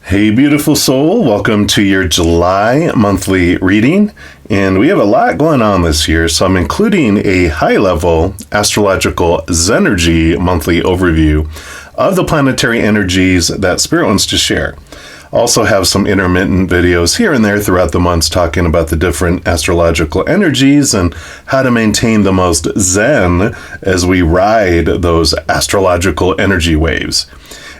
Hey, beautiful soul. Welcome to your July monthly reading. And we have a lot going on this year, so I'm including a high-level Astrological Zen-ergy monthly overview of the planetary energies that Spirit wants to share. Also have some intermittent videos here and there throughout the months talking about the different astrological energies and how to maintain the most zen as we ride those astrological energy waves.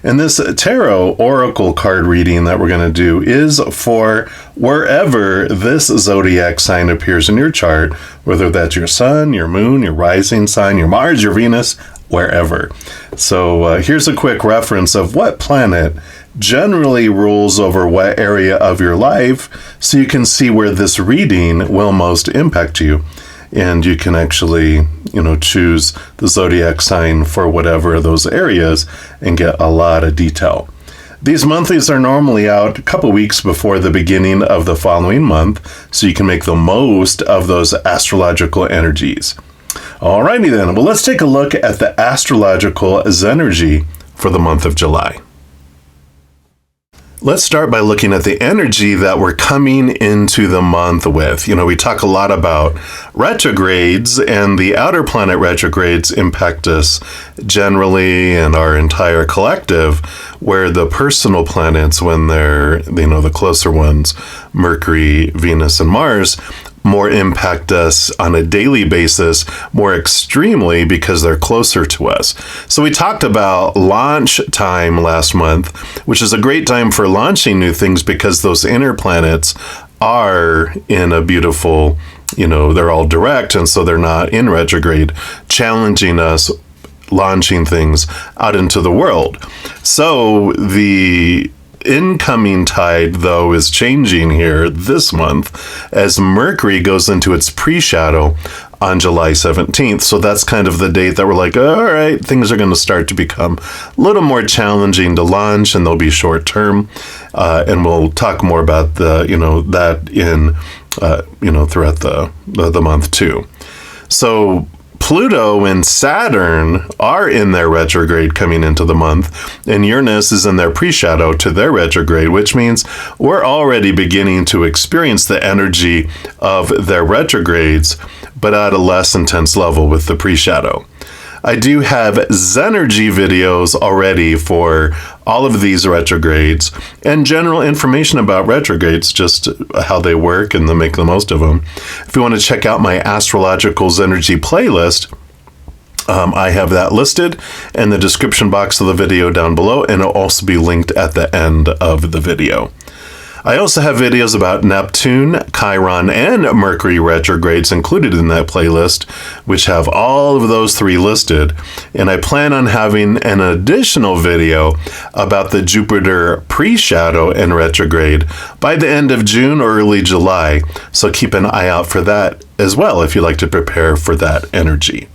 And this tarot oracle card reading that we're going to do is for wherever this zodiac sign appears in your chart, whether that's your sun, your moon, your rising sign, your Mars, your Venus, wherever. So here's a quick reference of what planet generally rules over what area of your life, so you can see where this reading will most impact you. And you can actually, choose the zodiac sign for whatever of those areas and get a lot of detail. These monthlies are normally out a couple weeks before the beginning of the following month, so you can make the most of those astrological energies. Alrighty then, well, let's take a look at the Astrological Zen-ergy for the month of July. Let's start by looking at the energy that we're coming into the month with. We talk a lot about retrogrades, and the outer planet retrogrades impact us generally and our entire collective, where the personal planets, when they're, the closer ones, Mercury, Venus, and Mars, more impact us on a daily basis more extremely because they're closer to us. So we talked about launch time last month, which is a great time for launching new things because those inner planets are in a beautiful, they're all direct, and so they're not in retrograde, challenging us, launching things out into the world. So the incoming tide, though, is changing here this month as Mercury goes into its pre-shadow on July 17th. So that's kind of the date that we're like, all right, things are going to start to become a little more challenging to launch, and they'll be short term. And we'll talk more about that in, throughout the month too. So Pluto and Saturn are in their retrograde coming into the month, and Uranus is in their pre-shadow to their retrograde, which means we're already beginning to experience the energy of their retrogrades, but at a less intense level with the pre-shadow. I do have Zen-ergy videos already for all of these retrogrades and general information about retrogrades, just how they work and to make the most of them. If you want to check out my Astrological Zen-ergy playlist, I have that listed in the description box of the video down below, and it'll also be linked at the end of the video. I also have videos about Neptune, Chiron, and Mercury retrogrades included in that playlist, which have all of those three listed. And I plan on having an additional video about the Jupiter pre-shadow and retrograde by the end of June or early July. So keep an eye out for that as well if you'd like to prepare for that energy.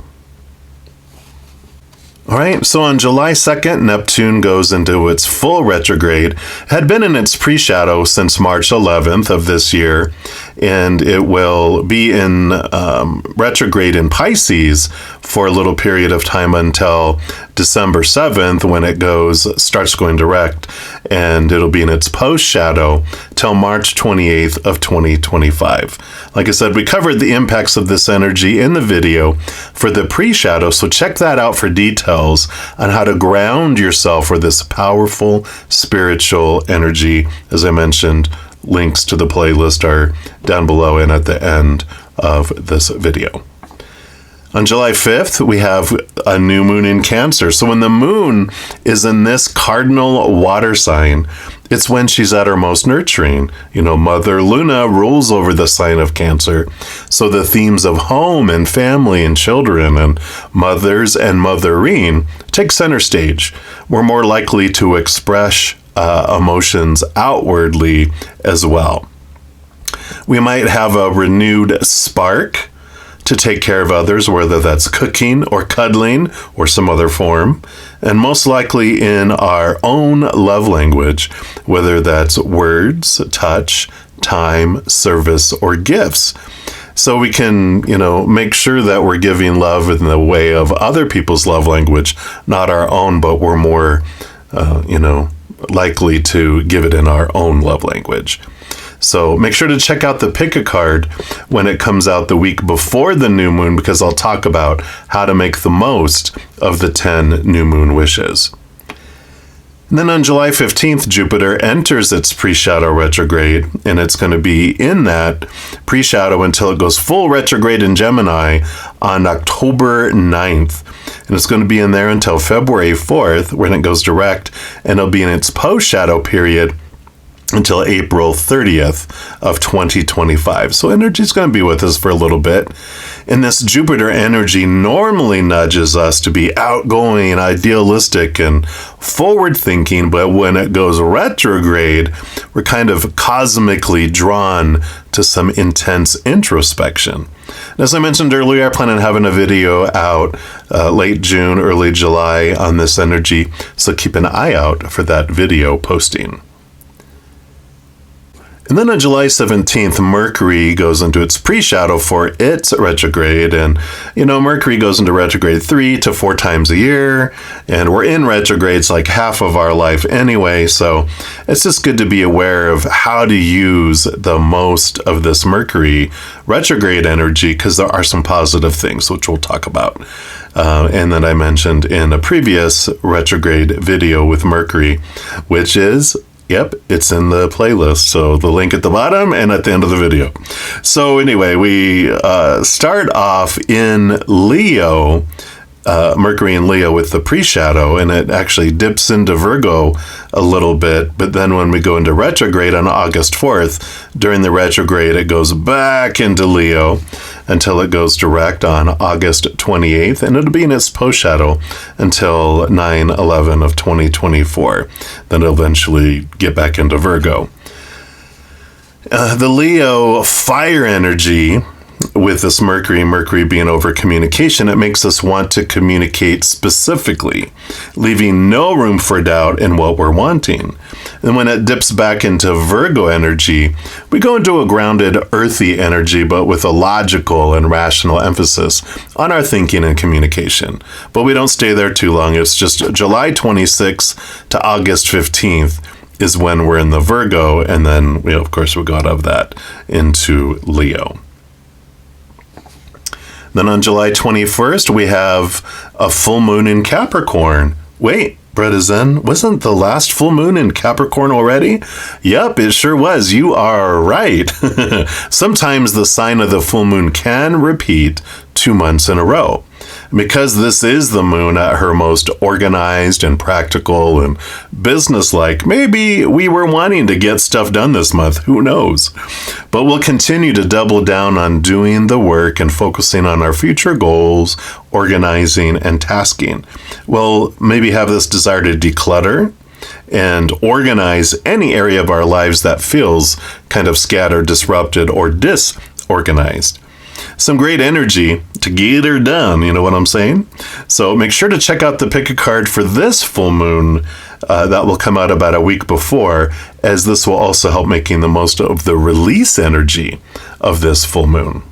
All right, so on July 2nd, Neptune goes into its full retrograde. It had been in its pre-shadow since March 11th of this year, and it will be in retrograde in Pisces for a little period of time until December 7th when it starts going direct, and it'll be in its post-shadow till March 28th of 2025. Like I said, we covered the impacts of this energy in the video for the pre-shadow, so check that out for details on how to ground yourself for this powerful spiritual energy. As I mentioned, links to the playlist are down below and at the end of this video. On July 5th, we have a new moon in Cancer. So when the moon is in this cardinal water sign, it's when she's at her most nurturing. Mother Luna rules over the sign of Cancer. So the themes of home and family and children and mothers and mothering take center stage. We're more likely to express emotions outwardly as well. We might have a renewed spark to take care of others, whether that's cooking or cuddling or some other form, and most likely in our own love language, whether that's words, touch, time, service, or gifts. So we can, make sure that we're giving love in the way of other people's love language, not our own, but we're more, likely to give it in our own love language. So make sure to check out the Pick a Card when it comes out the week before the new moon, because I'll talk about how to make the most of the 10 new moon wishes. And then on July 15th, Jupiter enters its pre-shadow retrograde, and it's going to be in that pre-shadow until it goes full retrograde in Gemini on October 9th. And it's going to be in there until February 4th, when it goes direct, and it'll be in its post-shadow period until April 30th of 2025. So energy is going to be with us for a little bit. And this Jupiter energy normally nudges us to be outgoing, idealistic, and forward-thinking, but when it goes retrograde, we're kind of cosmically drawn to some intense introspection. And as I mentioned earlier, I plan on having a video out late June, early July on this energy, so keep an eye out for that video posting. And then on July 17th, Mercury goes into its pre-shadow for its retrograde. And, Mercury goes into retrograde 3 to 4 times a year. And we're in retrogrades like half of our life anyway. So it's just good to be aware of how to use the most of this Mercury retrograde energy, because there are some positive things, which we'll talk about. And that I mentioned in a previous retrograde video with Mercury, which is... Yep, it's in the playlist. So the link at the bottom and at the end of the video. So anyway, we start off in Leo, Mercury in Leo with the pre-shadow, and it actually dips into Virgo a little bit. But then when we go into retrograde on August 4th, during the retrograde, it goes back into Leo until it goes direct on August 28th, and it'll be in its post-shadow until 9/11 of 2024. Then it'll eventually get back into Virgo. The Leo fire energy, with this Mercury being over communication, it makes us want to communicate specifically, leaving no room for doubt in what we're wanting. And when it dips back into Virgo energy, we go into a grounded, earthy energy, but with a logical and rational emphasis on our thinking and communication. But we don't stay there too long. It's just July 26th to August 15th is when we're in the Virgo, and then, of course, we go out of that into Leo. Then on July 21st, we have a full moon in Capricorn. Wait, Bretta Zen, wasn't the last full moon in Capricorn already? Yep, it sure was. You are right. Sometimes the sign of the full moon can repeat 2 months in a row. Because this is the moon at her most organized and practical and businesslike, maybe we were wanting to get stuff done this month. Who knows? But we'll continue to double down on doing the work and focusing on our future goals, organizing, and tasking. We'll maybe have this desire to declutter and organize any area of our lives that feels kind of scattered, disrupted, or disorganized. Some great energy to get her done, you know what I'm saying? So make sure to check out the Pick a Card for this full moon that will come out about a week before, as this will also help making the most of the release energy of this full moon.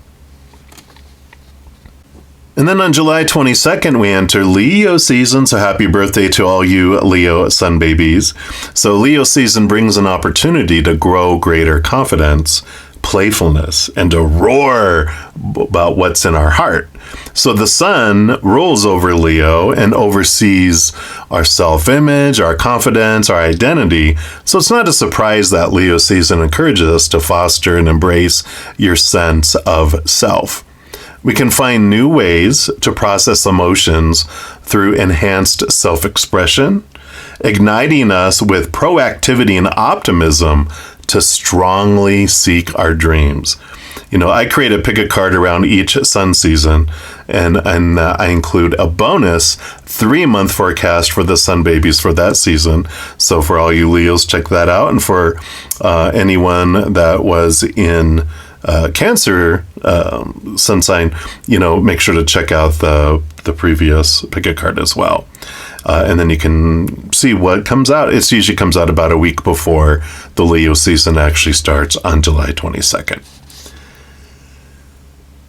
And then on July 22nd, we enter Leo season, so happy birthday to all you Leo sun babies. So Leo season brings an opportunity to grow greater confidence, playfulness, and to roar about what's in our heart. So the sun rules over Leo and oversees our self-image, our confidence, our identity. So it's not a surprise that Leo season encourages us to foster and embrace your sense of self. We can find new ways to process emotions through enhanced self-expression, igniting us with proactivity and optimism to strongly seek our dreams. I create a Pick a Card around each sun season, and I include a bonus 3-month forecast for the sun babies for that season. So for all you Leos, check that out. And for anyone that was in Cancer sun sign, make sure to check out the previous Pick a Card as well. And then you can see what comes out. It usually comes out about a week before the Leo season actually starts on July 22nd.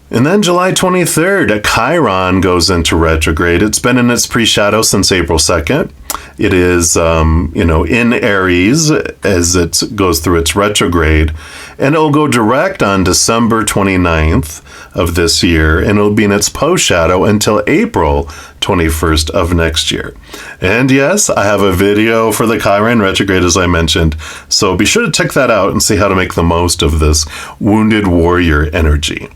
And then July 23rd, Chiron goes into retrograde. It's been in its pre-shadow since April 2nd. It is, in Aries as it goes through its retrograde, and it'll go direct on December 29th of this year, and it'll be in its post shadow until April 21st of next year. And yes, I have a video for the Chiron retrograde, as I mentioned, so be sure to check that out and see how to make the most of this wounded warrior energy.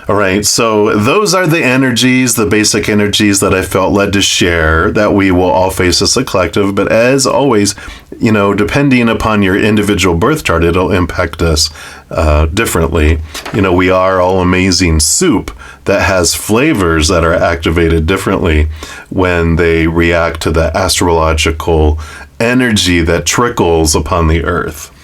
All right, so those are the energies, the basic energies that I felt led to share that we will all face as a collective. But as always, depending upon your individual birth chart, it'll impact us differently. We are all amazing soup that has flavors that are activated differently when they react to the astrological energy that trickles upon the earth.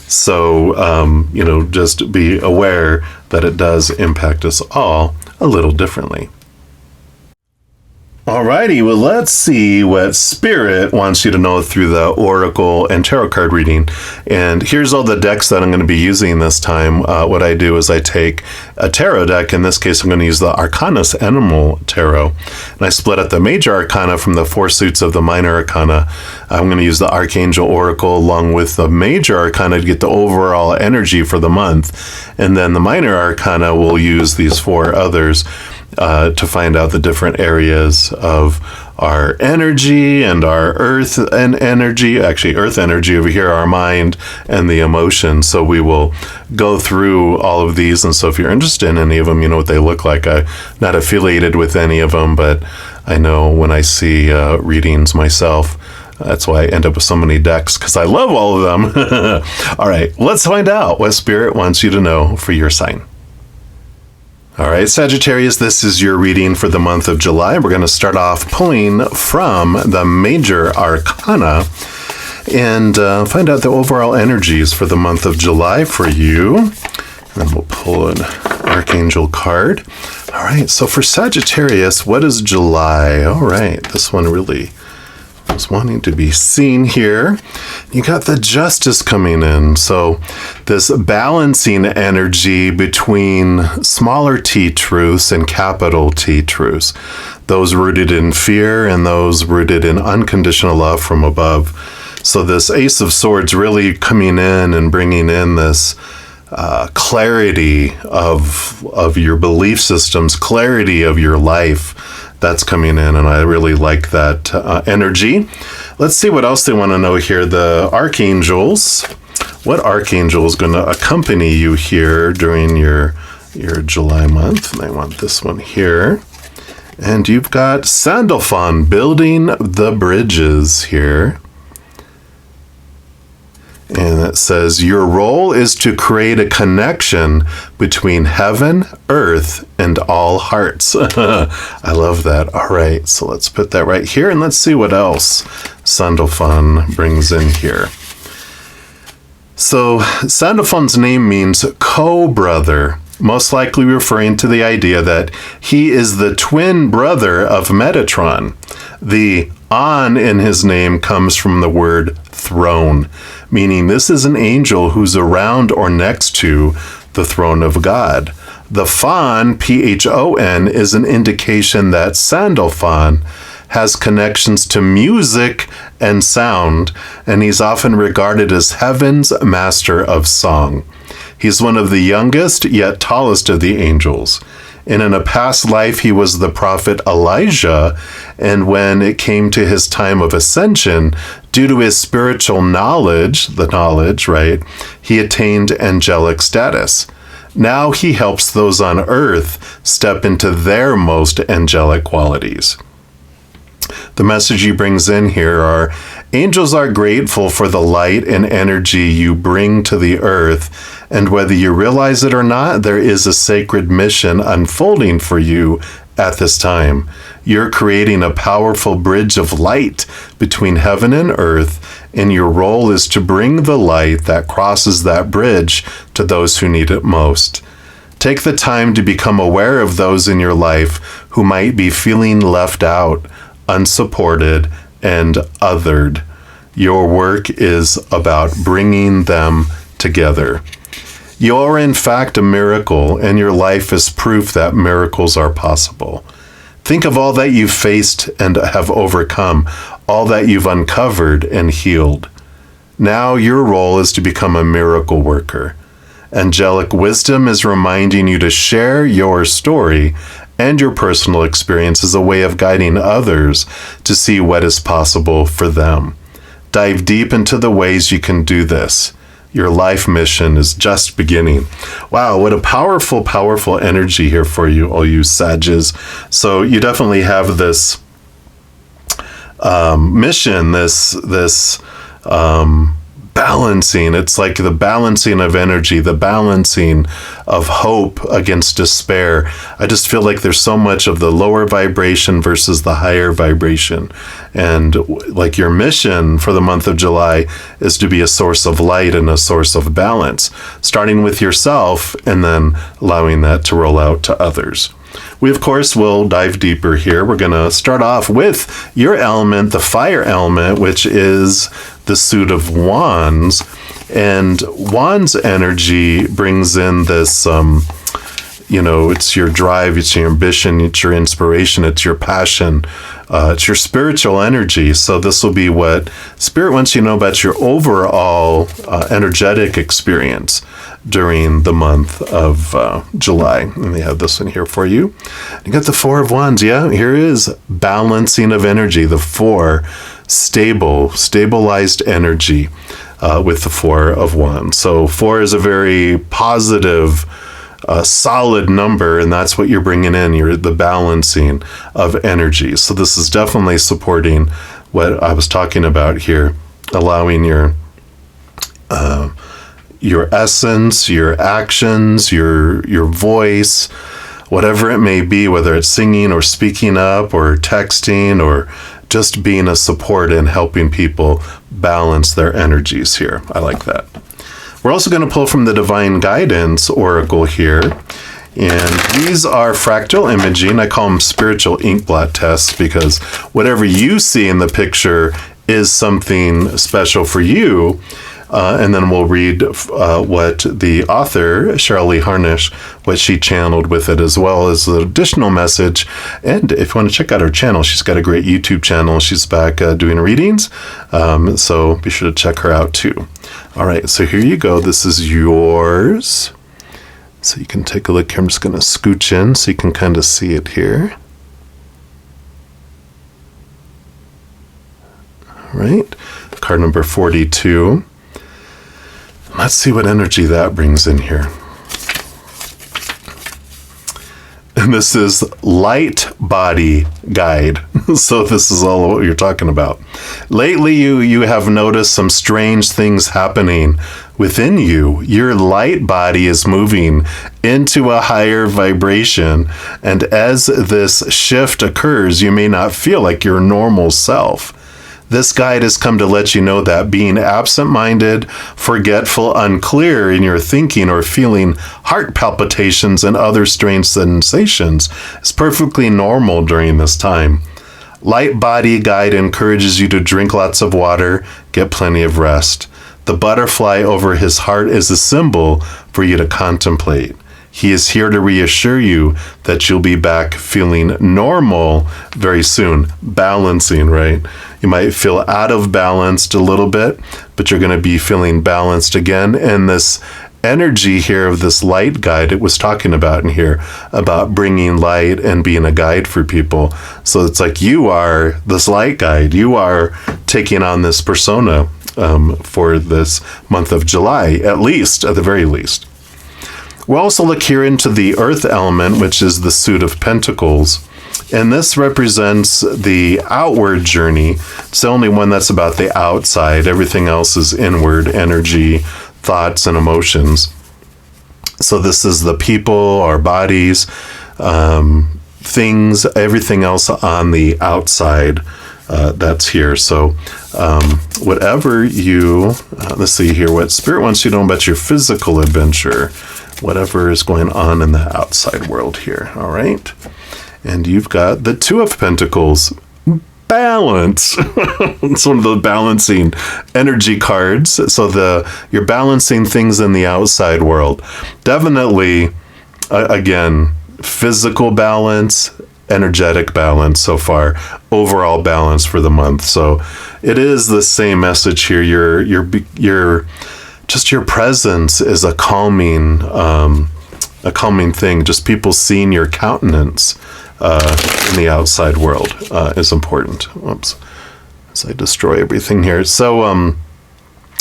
So, just be aware that it does impact us all a little differently. Alrighty, well, let's see what Spirit wants you to know through the Oracle and Tarot card reading. And here's all the decks that I'm going to be using this time. What I do is I take a tarot deck. In this case, I'm going to use the Arcanus Animal Tarot. And I split up the major arcana from the four suits of the minor arcana. I'm going to use the Archangel Oracle along with the major arcana to get the overall energy for the month. And then the minor arcana will use these four others to find out the different areas of our energy and our earth and energy, actually earth energy over here, our mind and the emotions. So we will go through all of these. And so if you're interested in any of them, you know what they look like. I'm not affiliated with any of them, but I know when I see readings myself, that's why I end up with so many decks, because I love all of them. All right, let's find out what Spirit wants you to know for your sign. All right, Sagittarius, this is your reading for the month of July. We're going to start off pulling from the major arcana and find out the overall energies for the month of July for you. And then we'll pull an Archangel card. All right, so for Sagittarius, what is July? All right, this one really was wanting to be seen here. You got the Justice coming in. So this balancing energy between smaller T truths and capital T truths, those rooted in fear and those rooted in unconditional love from above. So this Ace of Swords really coming in and bringing in this clarity of your belief systems, clarity of your life. That's coming in, and I really like that energy. Let's see what else they want to know here. The archangels. What archangel is going to accompany you here during your July month? And I want this one here. And you've got Sandalphon, building the bridges here. And it says, your role is to create a connection between heaven, earth, and all hearts. I love that. All right, so let's put that right here, and let's see what else Sandalphon brings in here. So Sandalphon's name means co-brother, most likely referring to the idea that he is the twin brother of Metatron. The on in his name comes from the word throne, meaning this is an angel who's around or next to the throne of God. The Phon, Phon, is an indication that Sandalphon has connections to music and sound, and he's often regarded as heaven's master of song. He's one of the youngest yet tallest of the angels. And in a past life, he was the prophet Elijah, and when it came to his time of ascension, due to his spiritual knowledge, right, he attained angelic status. Now he helps those on earth step into their most angelic qualities. The message he brings in here are, angels are grateful for the light and energy you bring to the earth, and whether you realize it or not, there is a sacred mission unfolding for you at this time. You're creating a powerful bridge of light between heaven and earth, and your role is to bring the light that crosses that bridge to those who need it most. Take the time to become aware of those in your life who might be feeling left out, unsupported, and othered. Your work is about bringing them together. You are in fact a miracle, and your life is proof that miracles are possible. Think of all that you've faced and have overcome, all that you've uncovered and healed. Now your role is to become a miracle worker. Angelic wisdom is reminding you to share your story and your personal experience as a way of guiding others to see what is possible for them. Dive deep into the ways you can do this. Your life mission is just beginning. Wow, what a powerful, powerful energy here for you, all you Sages. So you definitely have this mission, this balancing. It's like the balancing of energy, the balancing of hope against despair. I just feel like there's so much of the lower vibration versus the higher vibration. And like your mission for the month of July is to be a source of light and a source of balance, starting with yourself and then allowing that to roll out to others. We, of course, will dive deeper here. We're going to start off with your element, the fire element, which is the suit of wands. And wands energy brings in this, it's your drive, it's your ambition, it's your inspiration, it's your passion, it's your spiritual energy. So this will be what Spirit wants you to know about your overall energetic experience during the month of July. And they have this one here for you. You got the Four of Wands. Yeah, here is balancing of energy. The four, stabilized energy with the Four of Wands. So 4 is a very positive, solid number, and that's what you're bringing in. You're the balancing of energy. So this is definitely supporting what I was talking about here, allowing your essence, your actions, your voice, whatever it may be, whether it's singing or speaking up or texting or just being a support and helping people balance their energies here. I like that. We're also going to pull from the Divine Guidance Oracle here. And these are fractal imaging. I call them spiritual ink blot tests because whatever you see in the picture is something special for you. And then we'll read what the author, Cheryl Lee Harnish, what she channeled with it, as well as the additional message. And if you want to check out her channel, she's got a great YouTube channel. She's back doing readings. So be sure to check her out too. All right, so here you go. This is yours. So you can take a look here. I'm just going to scooch in so you can kind of see it here. All right, card number 42. Let's see what energy that brings in here. And this is light body guide. So this is all what you're talking about. Lately, you have noticed some strange things happening within you. Your light body is moving into a higher vibration. And as this shift occurs, you may not feel like your normal self. This guide has come to let you know that being absent-minded, forgetful, unclear in your thinking, or feeling heart palpitations and other strange sensations is perfectly normal during this time. Light Body Guide encourages you to drink lots of water, get plenty of rest. The butterfly over his heart is a symbol for you to contemplate. He is here to reassure you that you'll be back feeling normal very soon. Balancing, right? You might feel out of balanced a little bit, but you're going to be feeling balanced again. And this energy here of this light guide, it was talking about in here, about bringing light and being a guide for people. So it's like you are this light guide. You are taking on this persona for this month of July, at the very least. We'll also look here into the earth element, which is the suit of pentacles. And this represents the outward journey. It's the only one that's about the outside. Everything else is inward energy, thoughts, and emotions. So this is the people, our bodies, things, everything else on the outside that's here. So whatever you, let's see here, what Spirit wants you to know about your physical adventure, whatever is going on in the outside world here. All right. And you've got the Two of Pentacles. Balance. It's one of the balancing energy cards. So you're balancing things in the outside world. Definitely, again, physical balance, energetic balance so far. overall balance for the month. So it is the same message here. Your just your presence is a calming thing. Just people seeing your countenance in the outside world is important. Whoops. As I destroy everything here. So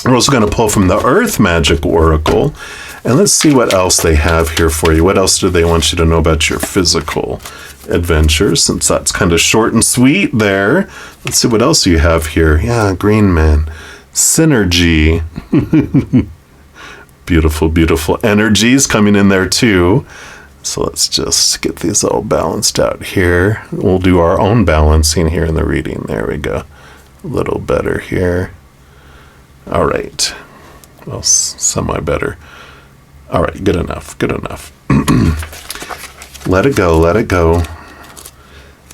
we're also going to pull from the Earth Magic Oracle, and let's see what else they have here for you. What else do they want you to know about your physical adventures? Since that's kind of short and sweet there, let's see what else you have here. Yeah, Green Man. Synergy. Beautiful, beautiful energies coming in there too. So let's just get these all balanced out here. We'll do our own balancing here in the reading. There we go. A little better here. All right. Well, semi better. All right, good enough, good enough. Let it go, let it go.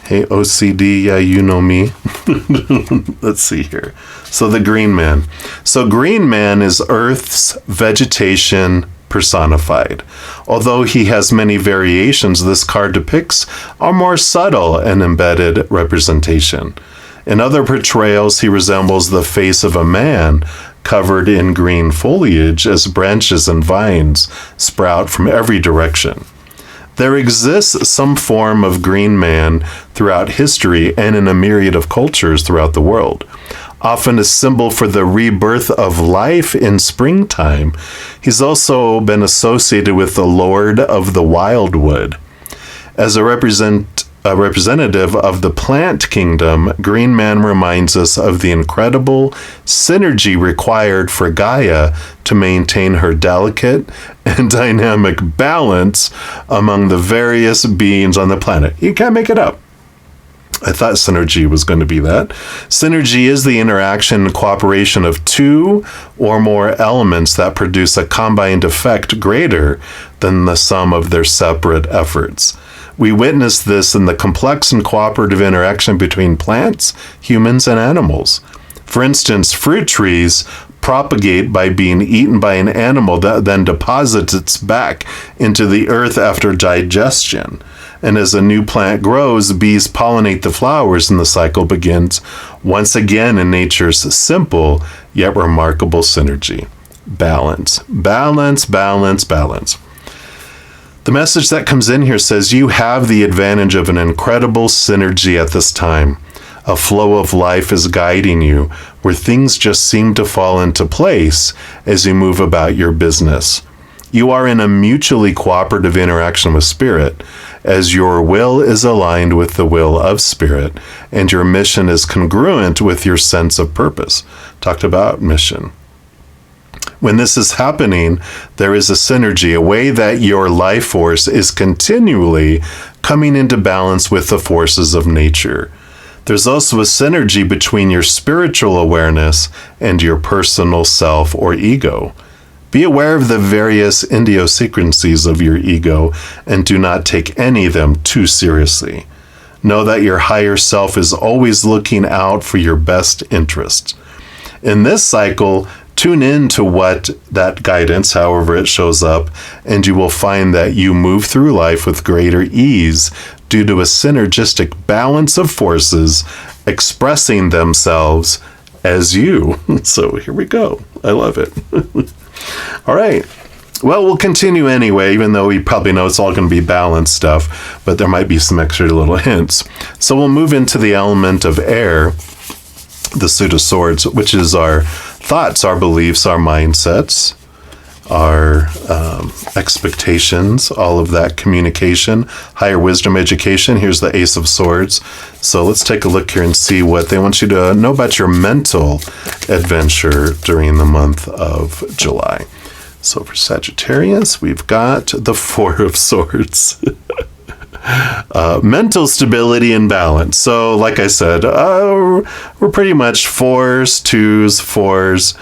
Hey, OCD, yeah, you know me. Let's see here. So the Green Man. So Green Man is Earth's vegetation personified. Although he has many variations, this card depicts a more subtle and embedded representation. In other portrayals, he resembles the face of a man covered in green foliage as branches and vines sprout from every direction. There exists some form of Green Man throughout history and in a myriad of cultures throughout the world. Often a symbol for the rebirth of life in springtime, he's also been associated with the Lord of the Wildwood. As a representative of the plant kingdom, Green Man reminds us of the incredible synergy required for Gaia to maintain her delicate and dynamic balance among the various beings on the planet. You can't make it up. I thought synergy was going to be that. Synergy is the interaction and cooperation of two or more elements that produce a combined effect greater than the sum of their separate efforts. We witness this in the complex and cooperative interaction between plants, humans, and animals. For instance, fruit trees propagate by being eaten by an animal that then deposits its back into the earth after digestion. And as a new plant grows, bees pollinate the flowers, and the cycle begins once again in nature's simple yet remarkable synergy. Balance, balance, balance, balance. The message that comes in here says you have the advantage of an incredible synergy at this time. A flow of life is guiding you, where things just seem to fall into place as you move about your business. You are in a mutually cooperative interaction with Spirit, as your will is aligned with the will of Spirit, and your mission is congruent with your sense of purpose. Talked about mission. When this is happening, there is a synergy, a way that your life force is continually coming into balance with the forces of nature. There's also a synergy between your spiritual awareness and your personal self or ego. Be aware of the various idiosyncrasies of your ego and do not take any of them too seriously. Know that your higher self is always looking out for your best interests. In this cycle, tune in to what that guidance, however it shows up, and you will find that you move through life with greater ease due to a synergistic balance of forces expressing themselves as you. So here we go. I love it. All right. Well, we'll continue anyway, even though we probably know it's all going to be balanced stuff, but there might be some extra little hints. So we'll move into the element of air, the Suit of Swords, which is our thoughts, our beliefs, our mindsets, our expectations, all of that communication, higher wisdom education. Here's the Ace of Swords. So let's take a look here and see what they want you to know about your mental adventure during the month of July. So for Sagittarius, we've got the Four of Swords. Mental stability and balance. So like I said, we're pretty much 4s, 2s, 4s.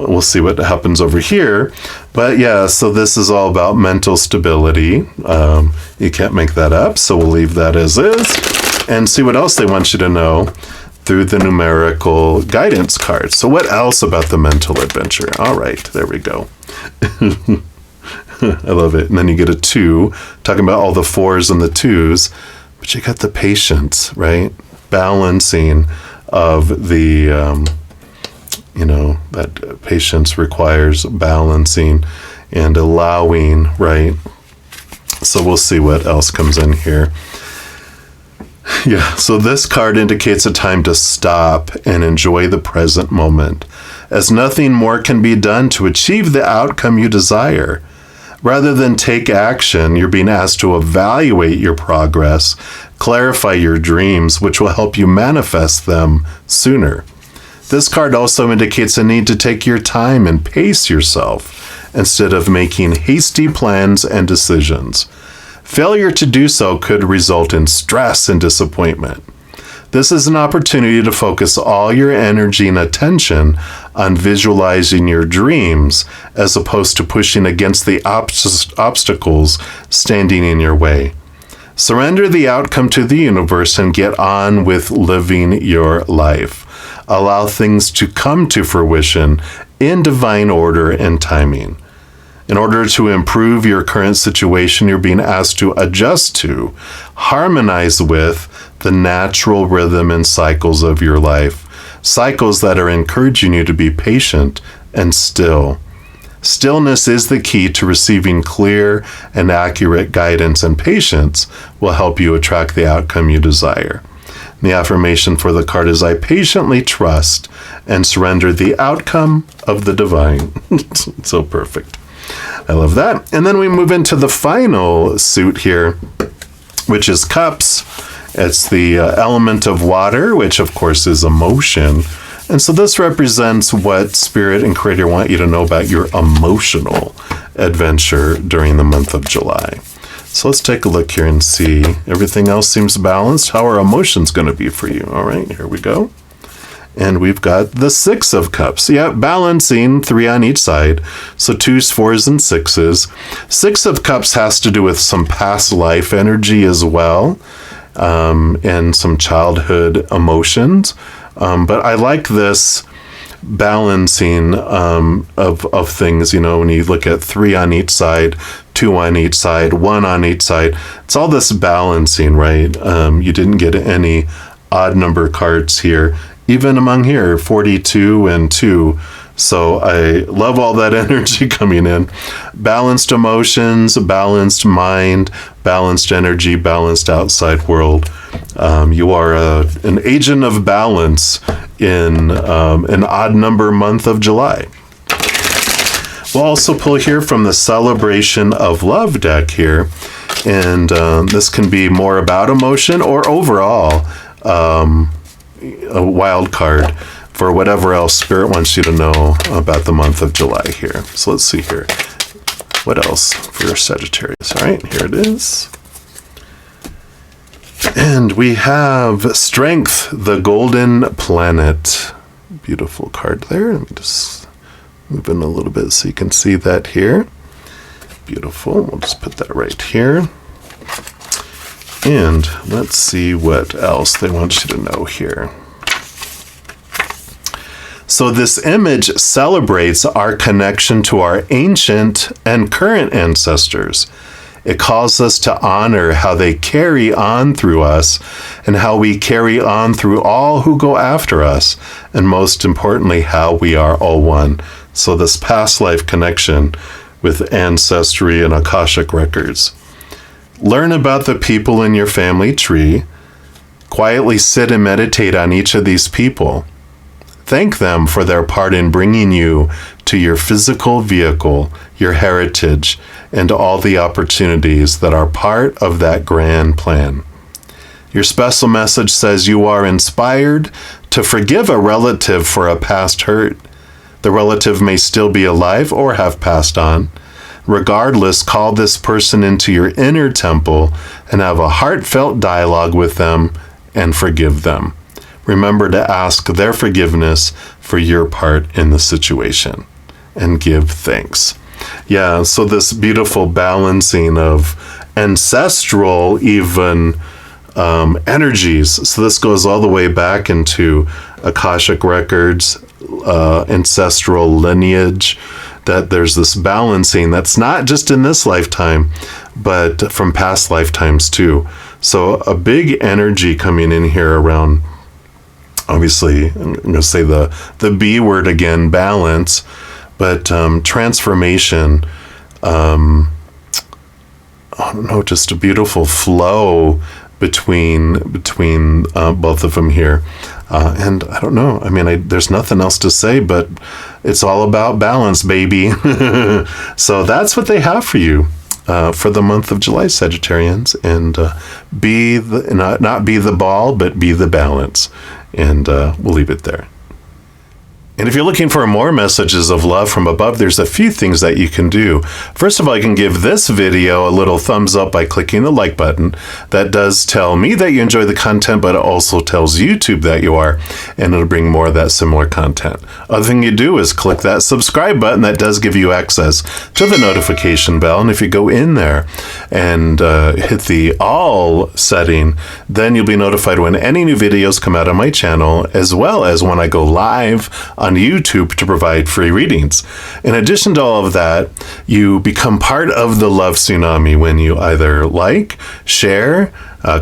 We'll see what happens over here. But yeah, so this is all about mental stability. You can't make that up, so we'll leave that as is. And see what else they want you to know through the numerical guidance cards. So what else about the mental adventure? All right, there we go. I love it. And then you get a 2, talking about all the 4s and the 2s, but you got the patience, right? balancing of the, that patience requires balancing and allowing, right? So we'll see what else comes in here. Yeah, so this card indicates a time to stop and enjoy the present moment, as nothing more can be done to achieve the outcome you desire. Rather than take action, you're being asked to evaluate your progress, clarify your dreams, which will help you manifest them sooner. This card also indicates a need to take your time and pace yourself instead of making hasty plans and decisions. Failure to do so could result in stress and disappointment. This is an opportunity to focus all your energy and attention on visualizing your dreams as opposed to pushing against the obstacles standing in your way. Surrender the outcome to the universe and get on with living your life. Allow things to come to fruition in divine order and timing. In order to improve your current situation, you're being asked to adjust to, harmonize with the natural rhythm and cycles of your life, cycles that are encouraging you to be patient and still. Stillness is the key to receiving clear and accurate guidance, and patience will help you attract the outcome you desire. The affirmation for the card is, I patiently trust and surrender the outcome of the divine. So perfect. I love that. And then we move into the final suit here, which is cups. It's the element of water, which of course is emotion. And so this represents what Spirit and Creator want you to know about your emotional adventure during the month of July. So let's take a look here and see. Everything else seems balanced. How are emotions going to be for you? All right, here we go. And we've got the Six of Cups. Yeah, balancing, 3 on each side. So 2s, 4s, and 6s. 6 of Cups has to do with some past life energy as well, and some childhood emotions. But I like this balancing of things, when you look at 3 on each side, 2 on each side, 1 on each side. It's all this balancing, right? You didn't get any odd number cards here. Even among here, 42 and 2. So I love all that energy coming in. Balanced emotions, balanced mind, balanced energy, balanced outside world. You are an agent of balance in an odd number month of July. We'll also pull here from the Celebration of Love deck here. And this can be more about emotion or overall a wild card for whatever else Spirit wants you to know about the month of July here. So let's see here. What else for your Sagittarius? All right, here it is. And we have Strength, the Golden Planet. Beautiful card there. Let me just move in a little bit so you can see that here. Beautiful. We'll just put that right here. And let's see what else they want you to know here. So this image celebrates our connection to our ancient and current ancestors. It calls us to honor how they carry on through us and how we carry on through all who go after us, and most importantly, how we are all one. So this past life connection with ancestry and Akashic records. Learn about the people in your family tree. Quietly sit and meditate on each of these people. Thank them for their part in bringing you to your physical vehicle, your heritage, and all the opportunities that are part of that grand plan. Your special message says you are inspired to forgive a relative for a past hurt. The relative may still be alive or have passed on. Regardless, call this person into your inner temple and have a heartfelt dialogue with them and forgive them. Remember to ask their forgiveness for your part in the situation and give thanks. Yeah, so this beautiful balancing of ancestral even energies. So this goes all the way back into Akashic records, ancestral lineage, that there's this balancing that's not just in this lifetime, but from past lifetimes too. So a big energy coming in here around, obviously, I'm going to say the B word again, balance, but transformation, I don't know, just a beautiful flow between both of them here. And I don't know, I mean, there's nothing else to say, but it's all about balance, baby. So that's what they have for you for the month of July, Sagittarians. And not be the ball, but be the balance. And we'll leave it there. And if you're looking for more messages of love from above, there's a few things that you can do. First of all, you can give this video a little thumbs up by clicking the like button. That does tell me that you enjoy the content, but it also tells YouTube that you are, and it'll bring more of that similar content. Other thing you do is click that subscribe button. That does give you access to the notification bell. And if you go in there and hit the all setting, then you'll be notified when any new videos come out on my channel, as well as when I go live on YouTube to provide free readings. In addition to all of that, you become part of the love tsunami when you either like, share,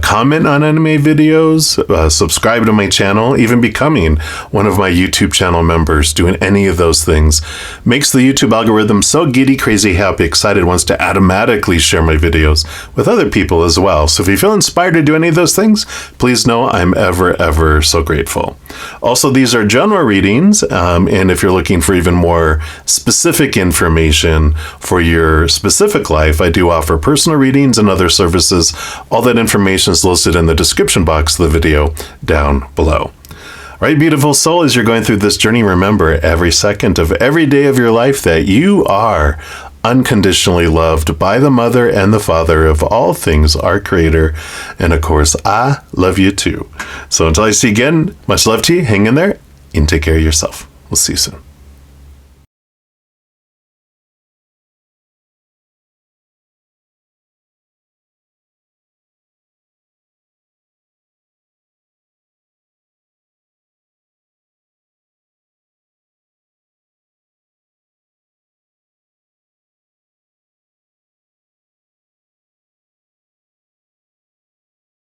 comment on anime videos, subscribe to my channel, even becoming one of my YouTube channel members. Doing any of those things makes the YouTube algorithm so giddy, crazy, happy, excited, wants to automatically share my videos with other people as well. So if you feel inspired to do any of those things, please know I'm ever so grateful. Also, these are general readings, and if you're looking for even more specific information for your specific life, I do offer personal readings and other services. All that information is listed in the description box of the video down below. All right, beautiful soul, as you're going through this journey, remember every second of every day of your life that you are unconditionally loved by the Mother and the Father of all things, our Creator. And of course, I love you too. So until I see you again, much love to you. Hang in there and take care of yourself. We'll see you soon.